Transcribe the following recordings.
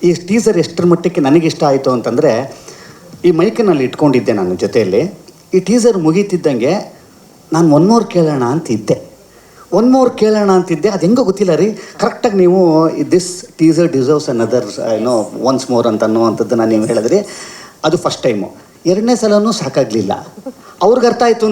ಈ ಟೀಸರ್ ಎಷ್ಟರ ಮಟ್ಟಕ್ಕೆ ನನಗಿಷ್ಟ ಆಯಿತು ಅಂತಂದರೆ, ಈ ಮೈಕನಲ್ಲಿ ಇಟ್ಕೊಂಡಿದ್ದೆ ನಾನು ಜೊತೆಯಲ್ಲಿ. ಈ ಟೀಸರ್ ಮುಗೀತಿದ್ದಂಗೆ ನಾನು ಒನ್ ಮೋರ್ ಕೇಳೋಣ ಅಂತಿದ್ದೆ. ಅದು ಹೆಂಗೋ ಗೊತ್ತಿಲ್ಲ ರೀ. ಕರೆಕ್ಟಾಗಿ ನೀವು this teaser deserves another once more ಅಂತ ಅನ್ನುವಂಥದ್ದನ್ನು ನೀವು ಹೇಳಿದ್ರಿ. ಅದು ಫಸ್ಟ್ ಟೈಮು. ಎರಡನೇ ಸಲನೂ ಸಾಕಾಗಲಿಲ್ಲ. ಅವ್ರಿಗೆ ಅರ್ಥ ಆಯಿತು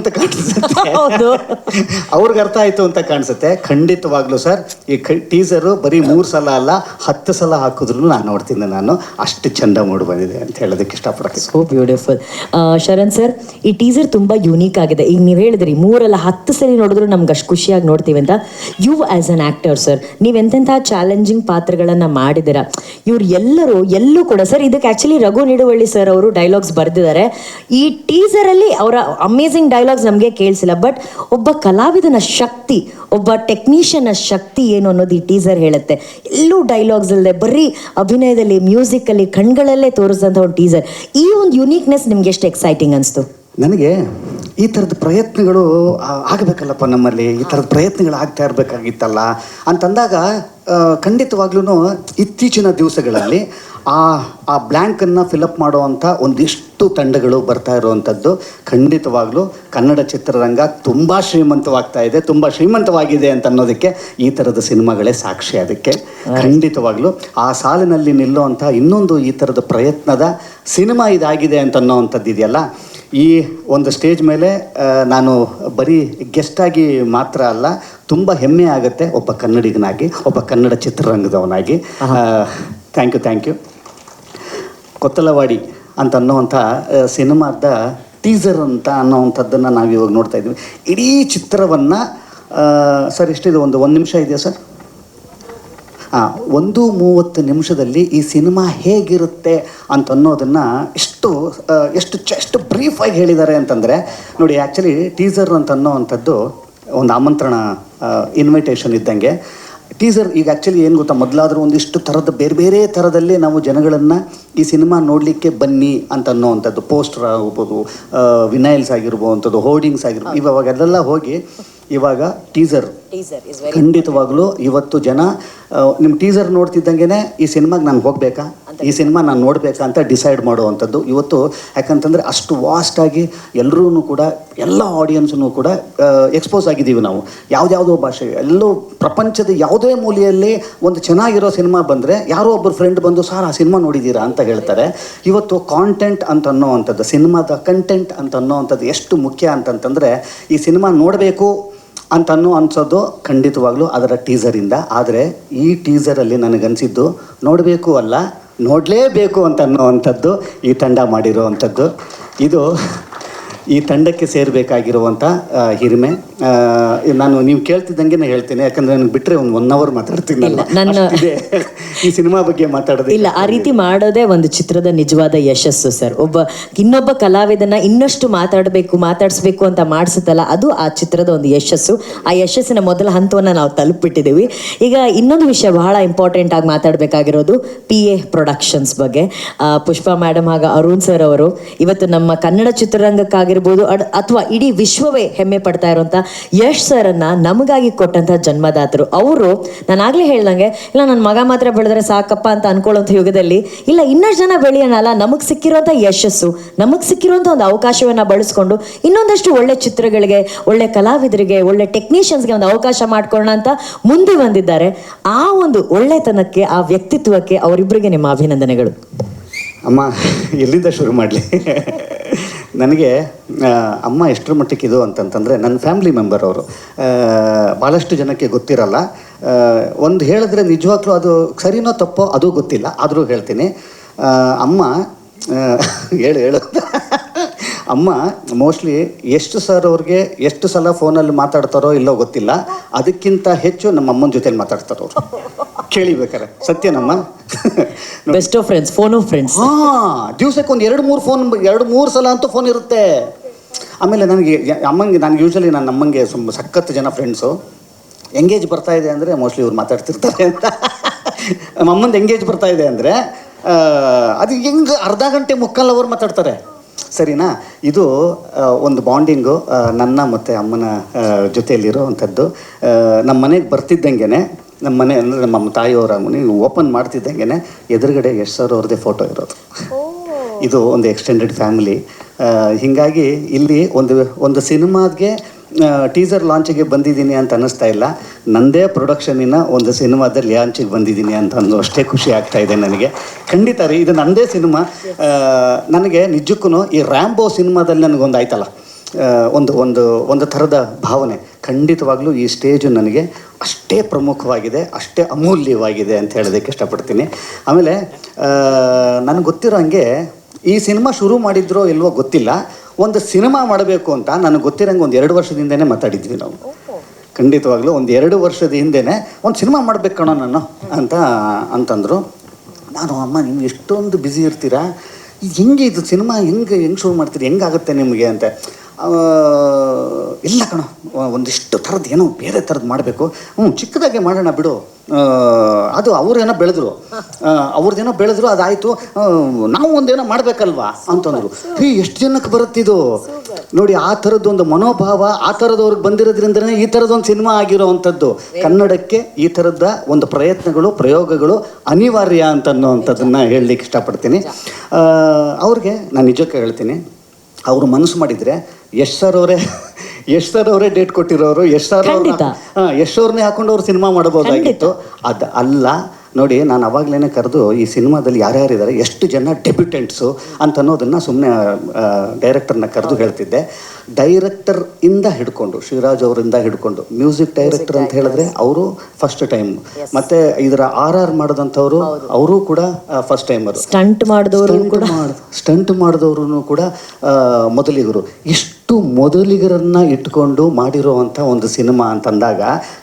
ಅಂತ ಕಾಣಿಸುತ್ತೆ. ಖಂಡಿತವಾಗ್ಲೂ ಸರ್, ಈ ಟೀಸರು ಬರೀ 3 ಸಲ ಅಲ್ಲ 10 ಸಲ ಹಾಕಿದ್ರು ನಾನು ನೋಡ್ತೀನಿ. ನಾನು ಅಷ್ಟು ಚಂದ ಮೂಡಿ ಬಂದಿದೆ ಅಂತ ಹೇಳೋದಕ್ಕೆ ಇಷ್ಟಪಡ್ತೀನಿ. So beautiful. ಶರಣ್ ಸರ್, ಈ ಟೀಸರ್ ತುಂಬ ಯೂನಿಕ್ ಆಗಿದೆ. ಈಗ ನೀವು ಹೇಳಿದ್ರಿ 3 ಅಲ್ಲ 10 ಸಲ ನೋಡಿದ್ರು ನಮ್ಗೆ ಅಷ್ಟು ಖುಷಿಯಾಗಿ ನೋಡ್ತೀವಿ ಅಂತ. You as an actor sir, ನೀವೆಂತೆಂಥ ಚಾಲೆಂಜಿಂಗ್ ಪಾತ್ರಗಳನ್ನು ಮಾಡಿದ್ದೀರಾ. ಇವ್ರು ಎಲ್ಲೂ ಕೂಡ ಸರ್, ಇದಕ್ಕೆ ಆ್ಯಕ್ಚುಲಿ ರಘು ನಿಡುವಳ್ಳಿ ಸರ್ ಅವರು ಡೈಲಾಗ್ಸ್ ಬರೆದಿದ್ದಾರೆ. ಈ ಟೀಸರಲ್ಲಿ ಅವರ ಅಮೇಝಿಂಗ್ ಡೈಲಾಗ್ಸ್ ನಮಗೆ ಕೇಳಿಸಿಲ್ಲ. ಬಟ್ ಒಬ್ಬ ಕಲಾವಿದನ ಶಕ್ತಿ, ಒಬ್ಬ ಟೆಕ್ನಿಷಿಯನ್ನ ಶಕ್ತಿ ಏನು ಅನ್ನೋದು ಈ ಟೀಸರ್ ಹೇಳುತ್ತೆ. ಎಲ್ಲೂ ಡೈಲಾಗ್ಸ್ ಇಲ್ಲದೆ ಬರೀ ಅಭಿನಯದಲ್ಲಿ, ಮ್ಯೂಸಿಕಲ್ಲಿ, ಕಣ್ಗಳಲ್ಲೇ ತೋರಿಸಿದಂಥ ಒಂದು ಟೀಸರ್. ಈ ಒಂದು ಯುನೀಕ್ನೆಸ್ ನಿಮ್ಗೆ ಎಷ್ಟು ಎಕ್ಸೈಟಿಂಗ್ ಅನಿಸ್ತು? ನನಗೆ ಈ ಥರದ ಪ್ರಯತ್ನಗಳು ಆಗಬೇಕಲ್ಲಪ್ಪ, ನಮ್ಮಲ್ಲಿ ಈ ಥರದ ಪ್ರಯತ್ನಗಳು ಆಗ್ತಾ ಇರಬೇಕಾಗಿತ್ತಲ್ಲ ಅಂತಂದಾಗ, ಖಂಡಿತವಾಗ್ಲೂ ಇತ್ತೀಚಿನ ದಿವಸಗಳಲ್ಲಿ ಆ ಬ್ಲ್ಯಾಂಕನ್ನು ಫಿಲಪ್ ಮಾಡುವಂಥ ಒಂದಿಷ್ಟು ತಂಡಗಳು ಬರ್ತಾ ಇರುವಂಥದ್ದು ಖಂಡಿತವಾಗ್ಲೂ ಕನ್ನಡ ಚಿತ್ರರಂಗ ತುಂಬ ಶ್ರೀಮಂತವಾಗ್ತಾ ಇದೆ, ತುಂಬ ಶ್ರೀಮಂತವಾಗಿದೆ ಅಂತ ಅನ್ನೋದಕ್ಕೆ ಈ ಥರದ ಸಿನಿಮಾಗಳೇ ಸಾಕ್ಷಿ. ಅದಕ್ಕೆ ಖಂಡಿತವಾಗ್ಲೂ ಆ ಸಾಲಿನಲ್ಲಿ ನಿಲ್ಲುವಂಥ ಇನ್ನೊಂದು ಈ ಥರದ ಪ್ರಯತ್ನದ ಸಿನಿಮಾ ಇದಾಗಿದೆ ಅಂತ ಅನ್ನೋವಂಥದ್ದು ಇದೆಯಲ್ಲ. ಈ ಒಂದು ಸ್ಟೇಜ್ ಮೇಲೆ ನಾನು ಬರೀ ಗೆಸ್ಟಾಗಿ ಮಾತ್ರ ಅಲ್ಲ, ತುಂಬ ಹೆಮ್ಮೆ ಆಗುತ್ತೆ ಒಬ್ಬ ಕನ್ನಡಿಗನಾಗಿ, ಒಬ್ಬ ಕನ್ನಡ ಚಿತ್ರರಂಗದವನಾಗಿ. Thank you. ಕೊತ್ತಲವಾಡಿ ಅಂತ ಅನ್ನೋವಂಥ ಸಿನಿಮಾದ ಟೀಸರ್ ಅಂತ ಅನ್ನೋವಂಥದ್ದನ್ನು ನಾವು ಇವಾಗ ನೋಡ್ತಾ ಇದ್ದೀವಿ. ಇಡೀ ಚಿತ್ರವನ್ನು ಸರ್ ಎಷ್ಟಿದೆ, ಒಂದು ನಿಮಿಷ ಇದೆಯಾ ಸರ್? 1:30 ನಿಮಿಷದಲ್ಲಿ ಈ ಸಿನಿಮಾ ಹೇಗಿರುತ್ತೆ ಅಂತ ಅನ್ನೋದನ್ನು ಎಷ್ಟು ಬ್ರೀಫಾಗಿ ಹೇಳಿದ್ದಾರೆ ಅಂತಂದರೆ ನೋಡಿ. ಆ್ಯಕ್ಚುಲಿ ಟೀಸರ್ ಅಂತ ಅನ್ನೋವಂಥದ್ದು ಒಂದು ಆಮಂತ್ರಣ, ಇನ್ವಿಟೇಷನ್ ಇದ್ದಂಗೆ. ಟೀಸರ್ ಈಗ ಆ್ಯಕ್ಚುಲಿ ಏನು ಗೊತ್ತಾ, ಮೊದಲಾದರೂ ಒಂದಿಷ್ಟು ಥರದ ಬೇರೆ ಥರದಲ್ಲಿ ನಾವು ಜನಗಳನ್ನು ಈ ಸಿನಿಮಾ ನೋಡಲಿಕ್ಕೆ ಬನ್ನಿ ಅಂತ ಅನ್ನೋವಂಥದ್ದು, ಪೋಸ್ಟರ್ ಆಗ್ಬೋದು, ವಿನೈಲ್ಸ್ ಆಗಿರ್ಬೋವಂಥದ್ದು, ಹೋರ್ಡಿಂಗ್ಸ್ ಆಗಿರ್ಬೋದು, ಇವಾಗೆಲ್ಲ ಹೋಗಿ ಇವಾಗ ಟೀಸರ್ ಖಂಡಿತವಾಗ್ಲೂ ಇವತ್ತು ಜನ ನಿಮ್ಮ ಟೀಸರ್ ನೋಡ್ತಿದ್ದಂಗೆ ಈ ಸಿನಿಮಾಗೆ ನಾನು ಹೋಗಬೇಕಾ, ಈ ಸಿನಿಮಾ ನಾನು ನೋಡಬೇಕಾ ಅಂತ ಡಿಸೈಡ್ ಮಾಡುವಂಥದ್ದು ಇವತ್ತು. ಯಾಕಂತಂದರೆ ಅಷ್ಟು ವಾಸ್ಟಾಗಿ ಎಲ್ಲರೂ ಕೂಡ, ಎಲ್ಲ ಆಡಿಯನ್ಸೂ ಕೂಡ ಎಕ್ಸ್ಪೋಸ್ ಆಗಿದ್ದೀವಿ ನಾವು. ಯಾವುದ್ಯಾವುದೋ ಭಾಷೆ, ಎಲ್ಲೋ ಪ್ರಪಂಚದ ಯಾವುದೇ ಮೂಲೆಯಲ್ಲಿ ಒಂದು ಚೆನ್ನಾಗಿರೋ ಸಿನಿಮಾ ಬಂದರೆ ಯಾರೋ ಒಬ್ಬರು ಫ್ರೆಂಡ್ ಬಂದು ಸರ್ ಆ ಸಿನಿಮಾ ನೋಡಿದ್ದೀರಾ ಅಂತ ಹೇಳ್ತಾರೆ. ಇವತ್ತು ಕಾಂಟೆಂಟ್ ಅಂತ ಅನ್ನೋವಂಥದ್ದು, ಸಿನಿಮಾದ ಕಂಟೆಂಟ್ ಅಂತ ಅನ್ನೋವಂಥದ್ದು ಎಷ್ಟು ಮುಖ್ಯ ಅಂತಂತಂದರೆ, ಈ ಸಿನಿಮಾ ನೋಡಬೇಕು ಅಂತ ಅನ್ಸೋದು ಖಂಡಿತವಾಗ್ಲೂ ಅದರ ಟೀಸರಿಂದ. ಆದರೆ ಈ ಟೀಸರಲ್ಲಿ ನನಗನ್ಸಿದ್ದು ನೋಡಬೇಕು ಅಲ್ಲ, ನೋಡಲೇಬೇಕು ಅಂತ ಅನ್ನೋವಂಥದ್ದು ಈ ತಂಡ ಮಾಡಿರುವಂಥದ್ದು. ಇದು ಈ ತಂಡಕ್ಕೆ ಸೇರಬೇಕಾಗಿರುವಂಥ ಹಿರಿಮೆ. ನಾನು ನೀವು ಕೇಳ್ತಿದ್ದಂಗೆ ಹೇಳ್ತೀನಿ, ಯಾಕಂದರೆ ನನಗೆ ಬಿಟ್ಟರೆ ಒಂದು 1 ಅವರ್ ಮಾತಾಡ್ತೀನಿ ಈ ಸಿನಿಮಾ ಬಗ್ಗೆ ಮಾತಾಡೋದು. ಇಲ್ಲ, ಆ ರೀತಿ ಮಾಡೋದೇ ಒಂದು ಚಿತ್ರದ ನಿಜವಾದ ಯಶಸ್ಸು ಸರ್. ಇನ್ನೊಬ್ಬ ಕಲಾವಿದನ ಇನ್ನಷ್ಟು ಮಾತಾಡಿಸ್ಬೇಕು ಅಂತ ಮಾಡಿಸುತ್ತಲ್ಲ, ಅದು ಆ ಚಿತ್ರದ ಒಂದು ಯಶಸ್ಸು. ಆ ಯಶಸ್ಸಿನ ಮೊದಲ ಹಂತವನ್ನು ನಾವು ತಲುಪಿಬಿಟ್ಟಿದ್ದೀವಿ. ಈಗ ಇನ್ನೊಂದು ವಿಷಯ ಬಹಳ ಇಂಪಾರ್ಟೆಂಟ್ ಆಗಿ ಮಾತಾಡಬೇಕಾಗಿರೋದು PA ಪ್ರೊಡಕ್ಷನ್ಸ್ ಬಗ್ಗೆ. ಪುಷ್ಪಾ ಮೇಡಮ್ ಹಾಗೂ ಅರುಣ್ ಸರ್ ಅವರು ಇವತ್ತು ನಮ್ಮ ಕನ್ನಡ ಚಿತ್ರರಂಗಕ್ಕಾಗಿರ್ಬೋದು ಅಥವಾ ಇಡೀ ವಿಶ್ವವೇ ಹೆಮ್ಮೆ ಪಡ್ತಾ ಇರುವಂಥ ಯಶ್ ಸರನ್ನು ನಮಗಾಗಿ ಕೊಟ್ಟಂಥ ಜನ್ಮದಾತರು ಅವರು. ನಾನಾಗಲೇ ಹೇಳ್ದಂಗೆ, ಇಲ್ಲ ನನ್ನ ಮಗ ಮಾತ್ರ ಬೆಳೆದ್ರೆ ಸಾಕಪ್ಪ ಅಂತ ಅನ್ಕೊಳ್ಳೋಂಥ ಯುಗದಲ್ಲಿ, ಇಲ್ಲ ಇನ್ನಷ್ಟು ಜನ ಬೆಳೆಯೋಣಲ್ಲ, ನಮಗೆ ಸಿಕ್ಕಿರುವಂಥ ಯಶಸ್ಸು, ನಮಗೆ ಸಿಕ್ಕಿರುವಂಥ ಒಂದು ಅವಕಾಶವನ್ನು ಬಳಸ್ಕೊಂಡು ಇನ್ನೊಂದಷ್ಟು ಒಳ್ಳೆ ಚಿತ್ರಗಳಿಗೆ, ಒಳ್ಳೆ ಕಲಾವಿದರಿಗೆ, ಒಳ್ಳೆ ಟೆಕ್ನಿಷಿಯನ್ಸ್ಗೆ ಒಂದು ಅವಕಾಶ ಮಾಡ್ಕೊಳ್ಳೋಣ ಅಂತ ಮುಂದೆ ಬಂದಿದ್ದಾರೆ. ಆ ಒಂದು ಒಳ್ಳೆತನಕ್ಕೆ, ಆ ವ್ಯಕ್ತಿತ್ವಕ್ಕೆ ಅವರಿಬ್ಬರಿಗೆ ನಿಮ್ಮ ಅಭಿನಂದನೆಗಳು. ಅಮ್ಮ, ಎಲ್ಲಿಂದ ಶುರು ಮಾಡಲಿ? ನನಗೆ ಅಮ್ಮ ಎಷ್ಟರ ಮಟ್ಟಿಗೆ ಇದು ಅಂತಂತಂದರೆ, ನನ್ನ ಫ್ಯಾಮಿಲಿ ಮೆಂಬರ್ ಅವರು. ಭಾಳಷ್ಟು ಜನಕ್ಕೆ ಗೊತ್ತಿರಲ್ಲ. ಒಂದು ಹೇಳಿದ್ರೆ ನಿಜವಾಗ್ಲೂ ಅದು ಸರಿನೋ ತಪ್ಪೋ ಅದು ಗೊತ್ತಿಲ್ಲ, ಆದರೂ ಹೇಳ್ತೀನಿ. ಅಮ್ಮ ಹೇಳು ಅಮ್ಮ ಮೋಸ್ಟ್ಲಿ ಎಷ್ಟು ಸರ್ ಅವ್ರಿಗೆ ಎಷ್ಟು ಸಲ ಫೋನಲ್ಲಿ ಮಾತಾಡ್ತಾರೋ ಇಲ್ಲೋ ಗೊತ್ತಿಲ್ಲ, ಅದಕ್ಕಿಂತ ಹೆಚ್ಚು ನಮ್ಮ ಅಮ್ಮನ ಜೊತೆಲಿ ಮಾತಾಡ್ತಾರೆ ಅವರು. ಕೇಳಿಬೇಕಾರೆ ಸತ್ಯನಮ್ಮ. Best of friends, phone of friends. ದಿವ್ಸಕ್ಕೆ ಒಂದು 2-3 ಸಲ ಅಂತೂ ಫೋನ್ ಇರುತ್ತೆ. ಆಮೇಲೆ ನನಗೆ ಯೂಶ್ವಲಿ ನನ್ನ ಅಮ್ಮಂಗೆ ಸಖತ್ತು ಜನ ಫ್ರೆಂಡ್ಸು. ಎಂಗೇಜ್ ಬರ್ತಾ ಇದೆ ಅಂದರೆ ಮೋಸ್ಟ್ಲಿ ಇವ್ರು ಮಾತಾಡ್ತಿರ್ತಾರೆ ಅಂತ. ನಮ್ಮ ಅಮ್ಮಂದು ಎಂಗೇಜ್ ಬರ್ತಾ ಇದೆ ಅಂದರೆ ಅದು ಹೆಂಗೆ ಅರ್ಧ ಗಂಟೆ 3/4 ಅವರ್ ಮಾತಾಡ್ತಾರೆ. ಸರಿನಾ? ಇದು ಒಂದು ಬಾಂಡಿಂಗು ನನ್ನ ಮತ್ತು ಅಮ್ಮನ ಜೊತೆಯಲ್ಲಿರೋವಂಥದ್ದು. ನಮ್ಮ ಮನೆಗೆ ಬರ್ತಿದ್ದಂಗೆ ನಮ್ಮ ಮನೆ ಅಂದರೆ ನಮ್ಮ ತಾಯಿಯವರ ಮನೆ ಓಪನ್ ಮಾಡ್ತಿದ್ದಂಗೆ ಎದುರುಗಡೆ ಯಶ್ ಸರ್ ಅವ್ರದ್ದೇ ಫೋಟೋ ಇರೋದು. ಇದು ಒಂದು ಎಕ್ಸ್ಟೆಂಡೆಡ್ ಫ್ಯಾಮಿಲಿ. ಹೀಗಾಗಿ ಇಲ್ಲಿ ಒಂದು ಸಿನಿಮಾಗೆ ಟೀಸರ್ ಲಾಂಚಿಗೆ ಬಂದಿದ್ದೀನಿ ಅಂತ ಅನ್ನಿಸ್ತಾ ಇಲ್ಲ, ನನ್ನದೇ ಪ್ರೊಡಕ್ಷನಿನ ಒಂದು ಸಿನಿಮಾದಲ್ಲಿ ಲಾಂಚಿಗೆ ಬಂದಿದ್ದೀನಿ ಅಂತ ಅನ್ನೋ ಅಷ್ಟೇ ಖುಷಿ ಆಗ್ತಾ ಇದೆ ನನಗೆ. ಖಂಡಿತ ರೀ, ಇದು ನನ್ನದೇ ಸಿನಿಮಾ. ನನಗೆ ನಿಜಕ್ಕೂ ಈ ರ್ಯಾಂಬೋ ಸಿನಿಮಾದಲ್ಲಿ ನನಗೊಂದು ಆಯ್ತಲ್ಲ, ಒಂದು ಥರದ ಭಾವನೆ. ಖಂಡಿತವಾಗ್ಲೂ ಈ ಸ್ಟೇಜು ನನಗೆ ಅಷ್ಟೇ ಪ್ರಮುಖವಾಗಿದೆ, ಅಷ್ಟೇ ಅಮೂಲ್ಯವಾಗಿದೆ ಅಂತ ಹೇಳೋದಕ್ಕೆ ಇಷ್ಟಪಡ್ತೀನಿ. ಆಮೇಲೆ ನನಗೆ ಗೊತ್ತಿರೋ ಹಂಗೆ ಈ ಸಿನಿಮಾ ಶುರು ಮಾಡಿದ್ರೋ ಇಲ್ವೋ ಗೊತ್ತಿಲ್ಲ, ಒಂದು ಸಿನಿಮಾ ಮಾಡಬೇಕು ಅಂತ ನನಗೆ ಗೊತ್ತಿರೋಂಗೆ ಒಂದು 2 ವರ್ಷದಿಂದನೇ ಮಾತಾಡಿದ್ವಿ ನಾವು. ಖಂಡಿತವಾಗ್ಲೂ ಒಂದು 2 ವರ್ಷದ ಹಿಂದೆನೇ ಒಂದು ಸಿನಿಮಾ ಮಾಡ್ಬೇಕು ಕಣೋ ನಾನು ಅಂತಂದರು. ನಾನು ಅಮ್ಮ ನೀವು ಎಷ್ಟೊಂದು ಬ್ಯುಸಿ ಇರ್ತೀರಾ, ಹೆಂಗೆ ಇದು ಸಿನಿಮಾ ಹೆಂಗೆ ಶುರು ಮಾಡ್ತೀರಿ, ಹೆಂಗಾಗುತ್ತೆ ನಿಮಗೆ ಅಂತ. ಇಲ್ಲ ಕಣೋ, ಒಂದಿಷ್ಟು ಥರದ್ದು ಏನೋ ಬೇರೆ ಥರದ್ದು ಮಾಡಬೇಕು. ಚಿಕ್ಕದಾಗೆ ಮಾಡೋಣ ಬಿಡು, ಅದು ಅವ್ರೇನೋ ಬೆಳೆದ್ರು ಅದಾಯಿತು, ನಾವು ಒಂದೇನೋ ಮಾಡಬೇಕಲ್ವಾ ಅಂತಂದರು. ಎಷ್ಟು ಜನಕ್ಕೆ ಬರುತ್ತಿದ್ದು ನೋಡಿ, ಆ ಥರದ್ದು ಒಂದು ಮನೋಭಾವ ಆ ಥರದವ್ರಿಗೆ ಬಂದಿರೋದ್ರಿಂದನೇ ಈ ಥರದೊಂದು ಸಿನಿಮಾ ಆಗಿರೋ ಅಂಥದ್ದು. ಕನ್ನಡಕ್ಕೆ ಈ ಥರದ ಒಂದು ಪ್ರಯೋಗಗಳು ಅನಿವಾರ್ಯ ಅಂತನ್ನುವಂಥದ್ದನ್ನು ಹೇಳಲಿಕ್ಕೆ ಇಷ್ಟಪಡ್ತೀನಿ. ಅವ್ರಿಗೆ ನಾನು ನಿಜಕ್ಕೆ ಹೇಳ್ತೀನಿ, ಅವರು ಮನಸ್ಸು ಮಾಡಿದರೆ ಯಶ್ ಸರ್ ಅವರೇ ಡೇಟ್ ಕೊಟ್ಟಿರೋರು, ಯಶ್ ಅವ್ರನ್ನೇ ಹಾಕೊಂಡು ಅವ್ರು ಸಿನಿಮಾ ಮಾಡಬಹುದಾಗಿತ್ತು. ಅದು ಅಲ್ಲ ನೋಡಿ, ನಾನು ಅವಾಗಲೇ ಕರೆದು ಈ ಸಿನಿಮಾದಲ್ಲಿ ಯಾರ್ಯಾರಿದ್ದಾರೆ, ಎಷ್ಟು ಜನ ಡೆಬ್ಯೂಟೆಂಟ್ಸು ಅಂತ ಅನ್ನೋದನ್ನು ಸುಮ್ಮನೆ ಡೈರೆಕ್ಟರ್ನ ಕರೆದು ಹೇಳ್ತಿದ್ದೆ. ಡೈರೆಕ್ಟರ್ ಇಂದ ಹಿಡ್ಕೊಂಡು ಶ್ರೀರಾಜ್ ಅವರಿಂದ ಹಿಡ್ಕೊಂಡು ಮ್ಯೂಸಿಕ್ ಡೈರೆಕ್ಟರ್ ಅಂತ ಹೇಳಿದ್ರೆ ಅವರು ಫಸ್ಟ್ ಟೈಮ್, ಮತ್ತೆ ಇದರ RR ಮಾಡಿದಂಥವ್ರು ಅವರು ಕೂಡ ಫಸ್ಟ್ ಟೈಮರು, ಸ್ಟಂಟ್ ಮಾಡಿದವರು ಕೂಡ ಮೊದಲಿಗರು. ಇಷ್ಟು ಮೊದಲಿಗರನ್ನ ಇಟ್ಕೊಂಡು ಮಾಡಿರುವಂಥ ಒಂದು ಸಿನಿಮಾ ಅಂತಂದಾಗ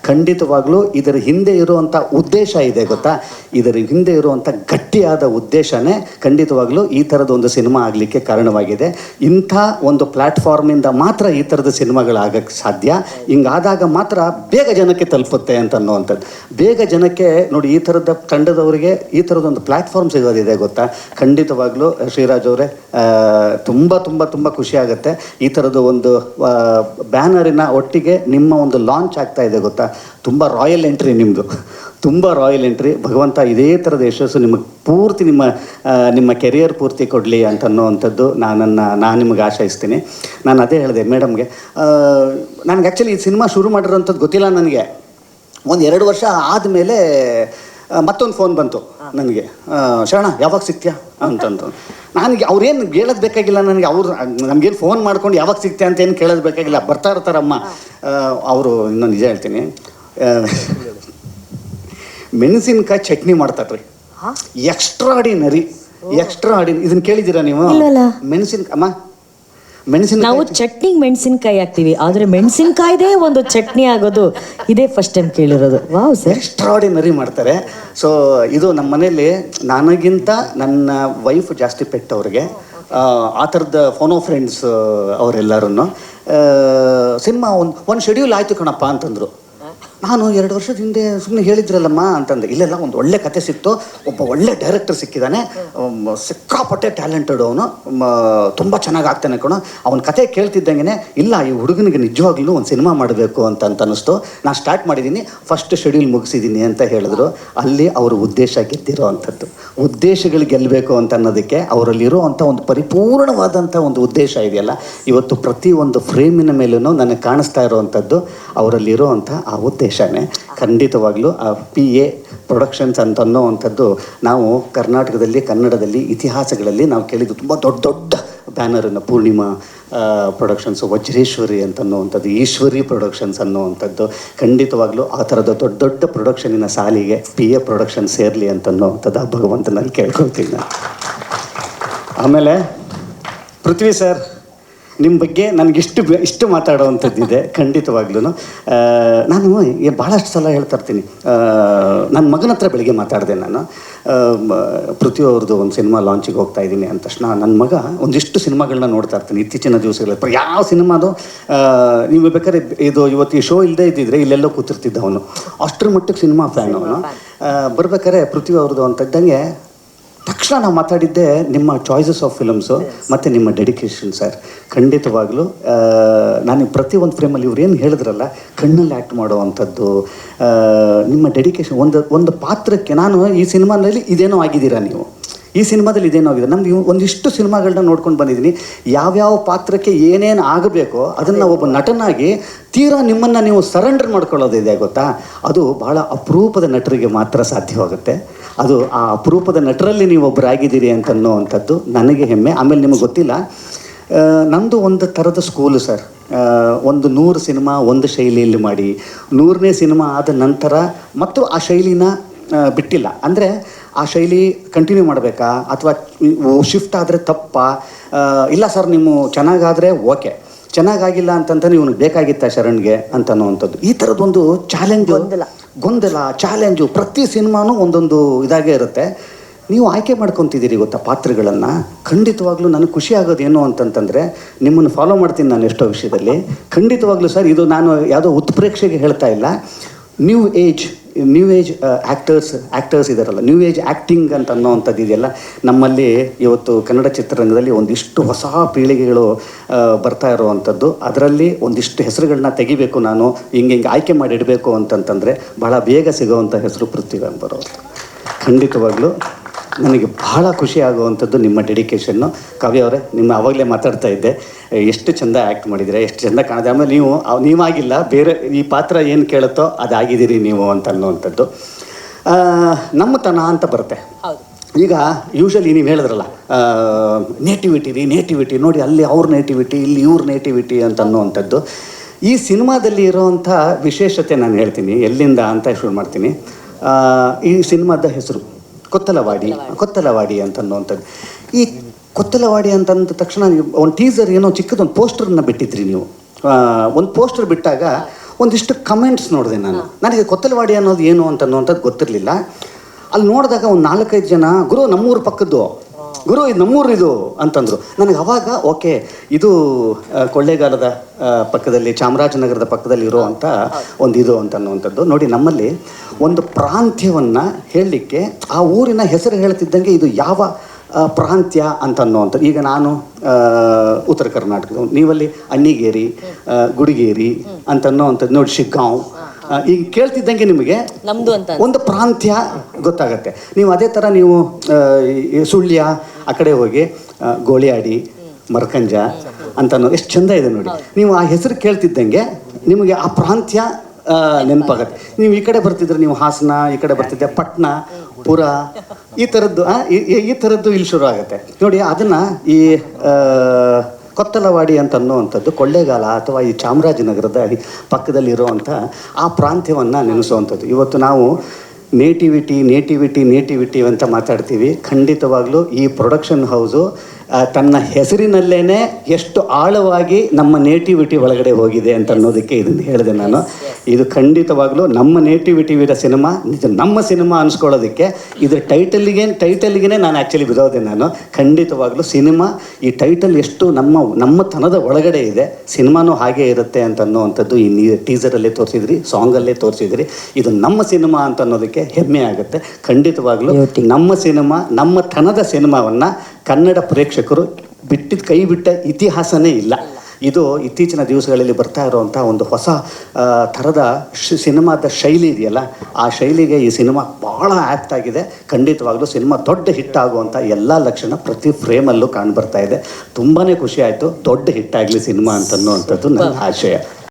ಖಂಡಿತವಾಗ್ಲೂ ಇದರ ಹಿಂದೆ ಇರುವಂಥ ಉದ್ದೇಶ ಇದೆ ಗೊತ್ತಾ. ಇದರ ಹಿಂದೆ ಇರುವಂಥ ಗಟ್ಟಿಯಾದ ಉದ್ದೇಶನೇ ಖಂಡಿತವಾಗ್ಲೂ ಈ ಥರದ ಒಂದು ಸಿನಿಮಾ ಆಗಲಿಕ್ಕೆ ಕಾರಣವಾಗಿದೆ. ಇಂಥ ಒಂದು ಪ್ಲ್ಯಾಟ್ಫಾರ್ಮಿಂದ ಮಾತ್ರ ಈ ಥರದ ಸಿನಿಮಾಗಳಾಗಕ್ಕೆ ಸಾಧ್ಯ. ಹಿಂಗಾದಾಗ ಮಾತ್ರ ಬೇಗ ಜನಕ್ಕೆ ತಲುಪುತ್ತೆ ಅಂತ ಅನ್ನುವಂಥದ್ದು. ಬೇಗ ಜನಕ್ಕೆ ನೋಡಿ, ಈ ಥರದ ತಂಡದವರಿಗೆ ಈ ಥರದೊಂದು ಪ್ಲ್ಯಾಟ್ಫಾರ್ಮ್ ಸಿಗೋದಿದೆ ಗೊತ್ತಾ. ಖಂಡಿತವಾಗ್ಲೂ ಶ್ರೀರಾಜ್ ಅವರೇ ತುಂಬ ತುಂಬ ತುಂಬ ಖುಷಿ ಆಗುತ್ತೆ. ಈ ಥರದ ಒಂದು ಬ್ಯಾನರಿನ ಒಟ್ಟಿಗೆ ನಿಮ್ಮ ಒಂದು ಲಾಂಚ್ ಆಗ್ತಾ ಇದೆ ಗೊತ್ತಾ. ತುಂಬ ರಾಯಲ್ ಎಂಟ್ರಿ ನಿಮ್ಮದು, ತುಂಬ ರಾಯಲ್ ಎಂಟ್ರಿ. ಭಗವಂತ ಇದೇ ಥರದ ಯಶಸ್ಸು ನಿಮಗೆ ಪೂರ್ತಿ ನಿಮ್ಮ ಕೆರಿಯರ್ ಪೂರ್ತಿ ಕೊಡಲಿ ಅಂತ ಅನ್ನೋವಂಥದ್ದು ನಾನು ನಿಮಗೆ ಆಶಯಿಸ್ತೀನಿ. ನಾನು ಅದೇ ಹೇಳಿದೆ ಮೇಡಮ್ಗೆ, ನನಗೆ ಆ್ಯಕ್ಚುಲಿ ಈ ಸಿನಿಮಾ ಶುರು ಮಾಡಿರೋಂಥದ್ದು ಗೊತ್ತಿಲ್ಲ ನನಗೆ. ಒಂದು 2 ವರ್ಷ ಆದಮೇಲೆ ಮತ್ತೊಂದು ಫೋನ್ ಬಂತು ನನಗೆ, ಶರಣ ಯಾವಾಗ ಸಿಗ್ತೀಯಾ ಅಂತಂದು. ನನಗೆ ಅವ್ರೇನು ಹೇಳೋದು ಬೇಕಾಗಿಲ್ಲ ನನಗೆ, ನಮಗೇನು ಫೋನ್ ಮಾಡ್ಕೊಂಡು ಯಾವಾಗ ಸಿಗ್ತೀಯ ಅಂತ ಏನು ಕೇಳೋದು ಬೇಕಾಗಿಲ್ಲ, ಬರ್ತಾ ಇರ್ತಾರಮ್ಮ ಅವರು. ಇನ್ನೊಂದು ನಿಜ ಹೇಳ್ತೀನಿ, ಮೆಣಸಿನ್ಕಾಯಿ ಚಟ್ನಿ ಮಾಡ್ತಾರ್ರಿ, ಎಕ್ಸ್ಟ್ರಾಡಿನರಿ. ಇದನ್ನ ಕೇಳಿದ್ದೀರಾ ನೀವು? ನಾವು ಚಟ್ನಿಗೆ ಮೆಣಸಿನ್ಕಾಯಿ ಹಾಕ್ತೀವಿ, ಆದ್ರೆ ಮೆಣಸಿನ್ಕಾಯ್ದೇ ಒಂದು ಚಟ್ನಿ ಆಗೋದು ಇದೇ ಫಸ್ಟ್ ಟೈಮ್ ಕೇಳಿರೋದು. ವಾವ್ ಸರ್, ಎಕ್ಸ್ಟ್ರಾಡಿನರಿ ಮಾಡ್ತಾರೆ. ಸೊ ಇದು ನಮ್ಮ ಮನೇಲಿ ನನಗಿಂತ ನನ್ನ ವೈಫ್ ಜಾಸ್ತಿ ಪೆಟ್ ಅವ್ರಿಗೆ. ಆ ಥರದ ಫೋನೋ ಫ್ರೆಂಡ್ಸ್ ಅವರೆಲ್ಲರೂ ಸಿನಿಮಾ ಒಂದು ಶೆಡ್ಯೂಲ್ ಆಯಿತು ಕಣಪ್ಪ ಅಂತಂದರು. ನಾನು 2 ವರ್ಷದ ಹಿಂದೆ ಸುಮ್ಮನೆ ಹೇಳಿದ್ರಲ್ಲಮ್ಮ ಅಂತಂದೆ. ಇಲ್ಲೆಲ್ಲ ಒಂದು ಒಳ್ಳೆ ಕತೆ ಸಿಕ್ತು, ಒಬ್ಬ ಒಳ್ಳೆ ಡೈರೆಕ್ಟರ್ ಸಿಕ್ಕಿದ್ದಾನೆ, ಸಿಕ್ಕಾಪಟ್ಟೆ ಟ್ಯಾಲೆಂಟೆಡ್ ಅವನು, ತುಂಬ ಚೆನ್ನಾಗಿ ಆಗ್ತಾನೆ ಕಣೋ. ಅವನ ಕತೆ ಕೇಳ್ತಿದ್ದಂಗೆ ಇಲ್ಲ ಈ ಹುಡುಗನಿಗೆ ನಿಜವಾಗ್ಲೂ ಒಂದು ಸಿನಿಮಾ ಮಾಡಬೇಕು ಅಂತ ಅನ್ನಿಸ್ತು. ನಾನು ಸ್ಟಾರ್ಟ್ ಮಾಡಿದ್ದೀನಿ, ಫಸ್ಟ್ ಶೆಡ್ಯೂಲ್ ಮುಗಿಸಿದ್ದೀನಿ ಅಂತ ಹೇಳಿದ್ರು. ಅಲ್ಲಿ ಅವರು ಉದ್ದೇಶ ಗೆದ್ದಿರೋ ಅಂಥದ್ದು. ಉದ್ದೇಶಗಳು ಗೆಲ್ಲಬೇಕು ಅಂತ ಅನ್ನೋದಕ್ಕೆ ಅವರಲ್ಲಿರೋ ಅಂಥ ಒಂದು ಪರಿಪೂರ್ಣವಾದಂಥ ಒಂದು ಉದ್ದೇಶ ಇದೆಯಲ್ಲ, ಇವತ್ತು ಪ್ರತಿಯೊಂದು ಫ್ರೇಮಿನ ಮೇಲೂ ನನಗೆ ಕಾಣಿಸ್ತಾ ಇರೋವಂಥದ್ದು ಅವರಲ್ಲಿರೋ ಅಂಥ ಆ ಉದ್ದೇಶನೇ. ಖಂಡಿತವಾಗ್ಲೂ ಆ PA ಪ್ರೊಡಕ್ಷನ್ಸ್ ಅಂತ ಅನ್ನೋವಂಥದ್ದು ನಾವು ಕರ್ನಾಟಕದಲ್ಲಿ ಕನ್ನಡದಲ್ಲಿ ಇತಿಹಾಸಗಳಲ್ಲಿ ನಾವು ಕೇಳಿದ್ದು ತುಂಬ ದೊಡ್ಡ ಬ್ಯಾನರನ್ನು. ಪೂರ್ಣಿಮಾ ಪ್ರೊಡಕ್ಷನ್ಸು, ವಜ್ರೇಶ್ವರಿ ಅಂತ ಅನ್ನೋವಂಥದ್ದು, ಈಶ್ವರಿ ಪ್ರೊಡಕ್ಷನ್ಸ್ ಅನ್ನೋವಂಥದ್ದು. ಖಂಡಿತವಾಗ್ಲೂ ಆ ಥರದ ದೊಡ್ಡ ಪ್ರೊಡಕ್ಷನಿನ ಸಾಲಿಗೆ PA ಪ್ರೊಡಕ್ಷನ್ ಸೇರಲಿ ಅಂತ ಅನ್ನೋವಂಥದ್ದು ಆ ಭಗವಂತನಲ್ಲಿ ಕೇಳ್ಕೊಳ್ತೀನಿ. ಆಮೇಲೆ ಪೃಥ್ವಿ ಸರ್, ನಿಮ್ಮ ಬಗ್ಗೆ ನನಗಿಷ್ಟು ಮಾತಾಡೋವಂಥದ್ದಿದೆ. ಖಂಡಿತವಾಗ್ಲೂ ನಾನು ಭಾಳಷ್ಟು ಸಲ ಹೇಳ್ತಾ ಇರ್ತೀನಿ. ನನ್ನ ಮಗನ ಹತ್ರ ಬೆಳಿಗ್ಗೆ ಮಾತಾಡಿದೆ ನಾನು. ಪೃಥ್ವಿ ಅವ್ರದ್ದು ಒಂದು ಸಿನಿಮಾ ಲಾಂಚಿಗೆ ಹೋಗ್ತಾ ಇದ್ದೀನಿ ಅಂದ ತಕ್ಷಣ ನನ್ನ ಮಗ ಒಂದಿಷ್ಟು ಸಿನಿಮಾಗಳನ್ನ ನೋಡ್ತಾ ಇರ್ತೀನಿ ಇತ್ತೀಚಿನ ದಿವಸಗಳಲ್ಲಿ. ಯಾವ ಸಿನಿಮಾದು ನೀವು ಬೇಕಾದ್ರೆ ಇವತ್ತು ಈ ಶೋ ಇಲ್ಲದೆ ಇದ್ದಿದ್ರೆ ಇಲ್ಲೆಲ್ಲೋ ಕೂತಿರ್ತಿದ್ದ ಅವನು. ಅಷ್ಟರ ಮಟ್ಟಿಗೆ ಸಿನಿಮಾ ಫ್ಯಾನ್ ಅವನು. ಬರ್ಬೇಕಾದ್ರೆ ಪೃಥ್ವಿ ಅವ್ರದ್ದು ಅಂತ ಇದ್ದಂಗೆ ತಕ್ಷಣ ನಾವು ಮಾತಾಡಿದ್ದೆ ನಿಮ್ಮ ಚಾಯ್ಸಸ್ ಆಫ್ ಫಿಲಮ್ಸು ಮತ್ತು ನಿಮ್ಮ ಡೆಡಿಕೇಶನ್ ಸರ್. ಖಂಡಿತವಾಗ್ಲೂ ನಾನು ಪ್ರತಿಯೊಂದು ಫ್ರೇಮಲ್ಲಿ ಇವ್ರು ಏನು ಹೇಳಿದ್ರಲ್ಲ, ಕಣ್ಣಲ್ಲಿ ಆ್ಯಕ್ಟ್ ಮಾಡುವಂಥದ್ದು, ನಿಮ್ಮ ಡೆಡಿಕೇಶನ್, ಒಂದು ಪಾತ್ರಕ್ಕೆ ನಾನು ಈ ಸಿನಿಮಾದಲ್ಲಿ ಇದೇನೋ ಆಗಿದ್ದೀರಾ ನೀವು, ಈ ಸಿನಿಮಾದಲ್ಲಿ ಇದೇನೋ ಆಗಿದೆ. ನಮ್ಗೆ ಒಂದಿಷ್ಟು ಸಿನಿಮಾಗಳನ್ನ ನೋಡ್ಕೊಂಡು ಬಂದಿದ್ದೀನಿ, ಯಾವ್ಯಾವ ಪಾತ್ರಕ್ಕೆ ಏನೇನು ಆಗಬೇಕೋ ಅದನ್ನು ಒಬ್ಬ ನಟನಾಗಿ ತೀರಾ ನಿಮ್ಮನ್ನು ನೀವು ಸರೆಂಡರ್ ಮಾಡ್ಕೊಳ್ಳೋದಿದೆ ಗೊತ್ತಾ, ಅದು ಬಹಳ ಅಪರೂಪದ ನಟರಿಗೆ ಮಾತ್ರ ಸಾಧ್ಯವಾಗುತ್ತೆ. ಅದು ಆ ಅಪರೂಪದ ನಟರಲ್ಲಿ ನೀವು ಒಬ್ಬರಾಗಿದ್ದೀರಿ ಅಂತನ್ನುವಂಥದ್ದು ನನಗೆ ಹೆಮ್ಮೆ. ಆಮೇಲೆ ನಿಮಗೆ ಗೊತ್ತಿಲ್ಲ, ನಂದು ಒಂದು ಥರದ ಸ್ಕೂಲು ಸರ್. ಒಂದು 100 ಸಿನಿಮಾ ಒಂದು ಶೈಲಿಯಲ್ಲಿ ಮಾಡಿ 100ನೇ ಸಿನಿಮಾ ಆದ ನಂತರ ಮತ್ತು ಆ ಶೈಲಿನ ಬಿಟ್ಟಿಲ್ಲ. ಅಂದರೆ ಆ ಶೈಲಿ ಕಂಟಿನ್ಯೂ ಮಾಡಬೇಕಾ ಅಥವಾ ಶಿಫ್ಟ್ ಆದರೆ ತಪ್ಪಾ, ಇಲ್ಲ ಸರ್ ನೀವು ಚೆನ್ನಾಗಾದರೆ ಓಕೆ, ಚೆನ್ನಾಗಾಗಿಲ್ಲ ಅಂತಂತ ಇವನಿಗೆ ಬೇಕಾಗಿತ್ತ ಶರಣ್ಗೆ ಅಂತನ್ನುವಂಥದ್ದು, ಈ ಥರದ್ದೊಂದು ಚಾಲೆಂಜು, ಗೊಂದಲ ಚಾಲೆಂಜು ಪ್ರತಿ ಸಿನಿಮಾನೂ ಒಂದೊಂದು ಇದಾಗೇ ಇರುತ್ತೆ. ನೀವು ಆಯ್ಕೆ ಮಾಡ್ಕೊತಿದ್ದೀರಿ ಗೊತ್ತಾ ಪಾತ್ರಗಳನ್ನು. ಖಂಡಿತವಾಗ್ಲೂ ನನಗೆ ಖುಷಿ ಆಗೋದೇನು ಅಂತಂತಂದರೆ, ನಿಮ್ಮನ್ನು ಫಾಲೋ ಮಾಡ್ತೀನಿ ನಾನು ಎಷ್ಟೋ ವಿಷಯದಲ್ಲಿ. ಖಂಡಿತವಾಗ್ಲೂ ಸರ್, ಇದು ನಾನು ಯಾವುದೋ ಉತ್ಪ್ರೇಕ್ಷೆಗೆ ಹೇಳ್ತಾ ಇಲ್ಲ, ನ್ಯೂ ಏಜ್ ಆ್ಯಕ್ಟರ್ಸ್ ಇದಾರಲ್ಲ, ನ್ಯೂ ಏಜ್ ಆ್ಯಕ್ಟಿಂಗ್ ಅಂತ ಅನ್ನೋವಂಥದ್ದು ಇದೆಯಲ್ಲ ನಮ್ಮಲ್ಲಿ ಇವತ್ತು ಕನ್ನಡ ಚಿತ್ರರಂಗದಲ್ಲಿ ಒಂದಿಷ್ಟು ಹೊಸ ಪೀಳಿಗೆಗಳು ಬರ್ತಾ ಇರುವಂಥದ್ದು. ಅದರಲ್ಲಿ ಒಂದಿಷ್ಟು ಹೆಸರುಗಳನ್ನ ತೆಗಿಬೇಕು, ನಾನು ಹಿಂಗೆ ಆಯ್ಕೆ ಮಾಡಿ ಇಡಬೇಕು ಅಂತಂತಂದರೆ ಭಾಳ ಬೇಗ ಸಿಗೋವಂಥ ಹೆಸರು ಪೃಥ್ವಿ ಎಂಬರೋರು. ಖಂಡಿತವಾಗ್ಲೂ ನನಗೆ ಬಹಳ ಖುಷಿ ಆಗುವಂಥದ್ದು ನಿಮ್ಮ ಡೆಡಿಕೇಶನ್ನು. ಕಾವ್ಯ ಅವರೇ, ನಿಮ್ಮ ಆವಾಗಲೇ ಮಾತಾಡ್ತಾ ಇದ್ದೆ, ಎಷ್ಟು ಚೆಂದ ಆ್ಯಕ್ಟ್ ಮಾಡಿದರೆ, ಎಷ್ಟು ಚೆಂದ ಕಾಣಿದೆ. ಆಮೇಲೆ ನೀವಾಗಿಲ್ಲ, ಬೇರೆ ಈ ಪಾತ್ರ ಏನು ಕೇಳುತ್ತೋ ಅದಾಗಿದ್ದೀರಿ ನೀವು ಅಂತ ಅನ್ನುವಂಥದ್ದು. ನಮ್ಮತನ ಅಂತ ಬರುತ್ತೆ. ಈಗ ಯೂಶಲಿ ನೀವು ಹೇಳಿದ್ರಲ್ಲ, ನೇಟಿವಿಟಿ ನೋಡಿ, ಅಲ್ಲಿ ಅವ್ರ ನೇಟಿವಿಟಿ, ಇಲ್ಲಿ ಇವ್ರ ನೇಟಿವಿಟಿ ಅಂತ ಅನ್ನುವಂಥದ್ದು. ಈ ಸಿನಿಮಾದಲ್ಲಿ ಇರೋವಂಥ ವಿಶೇಷತೆ ನಾನು ಹೇಳ್ತೀನಿ, ಎಲ್ಲಿಂದ ಅಂತ ಶುರು ಮಾಡ್ತೀನಿ. ಈ ಸಿನಿಮಾದ ಹೆಸರು ಕೊತ್ತಲವಾಡಿ ಅಂತ ಅನ್ನುವಂಥದ್ದು. ಈ ಕೊತ್ತಲವಾಡಿ ಅಂತಂದ ತಕ್ಷಣ ಒಂದು ಟೀಸರ್ ಏನೋ ಚಿಕ್ಕದೊಂದು ಪೋಸ್ಟರ್ನ ಬಿಟ್ಟಿದ್ರಿ ನೀವು. ಒಂದು ಪೋಸ್ಟರ್ ಬಿಟ್ಟಾಗ ಒಂದಿಷ್ಟು ಕಮೆಂಟ್ಸ್ ನೋಡಿದೆ ನಾನು. ನನಗೆ ಕೊತ್ತಲವಾಡಿ ಅನ್ನೋದು ಏನು ಅಂತ ಅನ್ನುವಂಥದ್ದು ಗೊತ್ತಿರಲಿಲ್ಲ. ಅಲ್ಲಿ ನೋಡಿದಾಗ ಒಂದು 4-5 ಜನ, ಗುರು ನಮ್ಮೂರು ಪಕ್ಕದ್ದು, ಗುರು ಇದು ನಮ್ಮೂರು ಅಂತಂದರು. ನನಗೆ ಅವಾಗ ಓಕೆ, ಇದು ಕೊಳ್ಳೇಗಾಲದ ಪಕ್ಕದಲ್ಲಿ, ಚಾಮರಾಜನಗರದ ಪಕ್ಕದಲ್ಲಿ ಇರುವಂಥ ಒಂದು ಅಂತ ಅನ್ನುವಂಥದ್ದು. ನೋಡಿ, ನಮ್ಮಲ್ಲಿ ಒಂದು ಪ್ರಾಂತ್ಯವನ್ನು ಹೇಳಲಿಕ್ಕೆ ಆ ಊರಿನ ಹೆಸರು ಹೇಳ್ತಿದ್ದಂಗೆ ಇದು ಯಾವ ಪ್ರಾಂತ್ಯ ಅಂತ ಅನ್ನುವಂಥದ್ದು. ಈಗ ನಾನು ಉತ್ತರ ಕರ್ನಾಟಕದ, ನೀವಲ್ಲಿ ಅಣ್ಣಿಗೇರಿ, ಗುಡಿಗೇರಿ ಅಂತ ಅನ್ನೋವಂಥದ್ದು. ನೋಡಿ, ಶಿಗ್ಗಾಂವ್, ಈಗ ಕೇಳ್ತಿದ್ದಂಗೆ ನಿಮಗೆ ನಮ್ದು ಅಂತ ಒಂದು ಪ್ರಾಂತ್ಯ ಗೊತ್ತಾಗತ್ತೆ. ನೀವು ಅದೇ ಥರ ನೀವು ಸುಳ್ಯ ಆ ಕಡೆ ಹೋಗಿ ಗೋಳಿಯಾಡಿ, ಮರ್ಕಂಜ ಅಂತ ಎಷ್ಟು ಚೆಂದ ಇದೆ ನೋಡಿ. ನೀವು ಆ ಹೆಸರು ಕೇಳ್ತಿದ್ದಂಗೆ ನಿಮಗೆ ಆ ಪ್ರಾಂತ್ಯ ನೆನಪಾಗತ್ತೆ. ನೀವು ಈ ಕಡೆ ಬರ್ತಿದ್ರೆ, ನೀವು ಹಾಸನ, ಈ ಕಡೆ ಬರ್ತಿದ್ದೆ ಪಟ್ನ, ಪುರ, ಈ ಥರದ್ದು ಇಲ್ಲಿ ಶುರು ಆಗುತ್ತೆ ನೋಡಿ. ಅದನ್ನು ಈ ಕೊತ್ತಲವಾಡಿ ಅಂತ ಅನ್ನುವಂಥದ್ದು ಕೊಳ್ಳೇಗಾಲ ಅಥವಾ ಈ ಚಾಮರಾಜನಗರದ ಪಕ್ಕದಲ್ಲಿರುವಂಥ ಆ ಪ್ರಾಂತ್ಯವನ್ನು ನೆನೆಸುವಂಥದ್ದು. ಇವತ್ತು ನಾವು ನೇಟಿವಿಟಿ ಅಂತ ಮಾತಾಡ್ತೀವಿ. ಖಂಡಿತವಾಗ್ಲೂ ಈ ಪ್ರೊಡಕ್ಷನ್ ಹೌಸು ತನ್ನ ಹೆಸರಿನಲ್ಲೇ ಎಷ್ಟು ಆಳವಾಗಿ ನಮ್ಮ ನೇಟಿವಿಟಿ ಒಳಗಡೆ ಹೋಗಿದೆ ಅಂತ ಅನ್ನೋದಕ್ಕೆ ಇದನ್ನು ಹೇಳಿದೆ ನಾನು. ಇದು ಖಂಡಿತವಾಗ್ಲೂ ನಮ್ಮ ನೇಟಿವಿಟಿವಿರ ಸಿನಿಮಾ, ಇದು ನಮ್ಮ ಸಿನಿಮಾ ಅನ್ಸ್ಕೊಳ್ಳೋದಕ್ಕೆ ಇದ್ರ ಟೈಟಲ್ಗೆ ನಾನು ಆ್ಯಕ್ಚುಲಿ ಬಿಡೋದೆ ನಾನು. ಖಂಡಿತವಾಗ್ಲೂ ಸಿನಿಮಾ, ಈ ಟೈಟಲ್ ಎಷ್ಟು ನಮ್ಮ ತನದ ಒಳಗಡೆ ಇದೆ, ಸಿನಿಮಾನೂ ಹಾಗೇ ಇರುತ್ತೆ ಅಂತ ಅನ್ನೋವಂಥದ್ದು ಈ ಟೀಸರಲ್ಲೇ ತೋರಿಸಿದ್ರಿ, ಸಾಂಗಲ್ಲೇ ತೋರಿಸಿದ್ರಿ. ಇದು ನಮ್ಮ ಸಿನಿಮಾ ಅಂತ ಅನ್ನೋದಕ್ಕೆ ಹೆಮ್ಮೆ ಆಗುತ್ತೆ. ಖಂಡಿತವಾಗ್ಲೂ ನಮ್ಮ ಸಿನಿಮಾ, ನಮ್ಮ ತನದ ಸಿನಿಮಾವನ್ನು ಕನ್ನಡ ಪ್ರೇಕ್ಷಕರು ಕೈ ಬಿಟ್ಟ ಇತಿಹಾಸನೇ ಇಲ್ಲ. ಇದು ಇತ್ತೀಚಿನ ದಿವಸಗಳಲ್ಲಿ ಬರ್ತಾ ಇರುವಂಥ ಒಂದು ಹೊಸ ಥರದ ಸಿನಿಮಾದ ಶೈಲಿ ಇದೆಯಲ್ಲ, ಆ ಶೈಲಿಗೆ ಈ ಸಿನಿಮಾ ಭಾಳ ಆ್ಯಕ್ಟ್ ಆಗಿದೆ. ಖಂಡಿತವಾಗ್ಲೂ ಸಿನಿಮಾ ದೊಡ್ಡ ಹಿಟ್ ಆಗುವಂಥ ಎಲ್ಲ ಲಕ್ಷಣ ಪ್ರತಿ ಫ್ರೇಮಲ್ಲೂ ಕಾಣ್ಬರ್ತಾ ಇದೆ. ತುಂಬಾ ಖುಷಿ ಆಯಿತು. ದೊಡ್ಡ ಹಿಟ್ ಆಗಲಿ ಸಿನಿಮಾ ಅಂತನ್ನುವಂಥದ್ದು ನನ್ನ ಆಶಯ.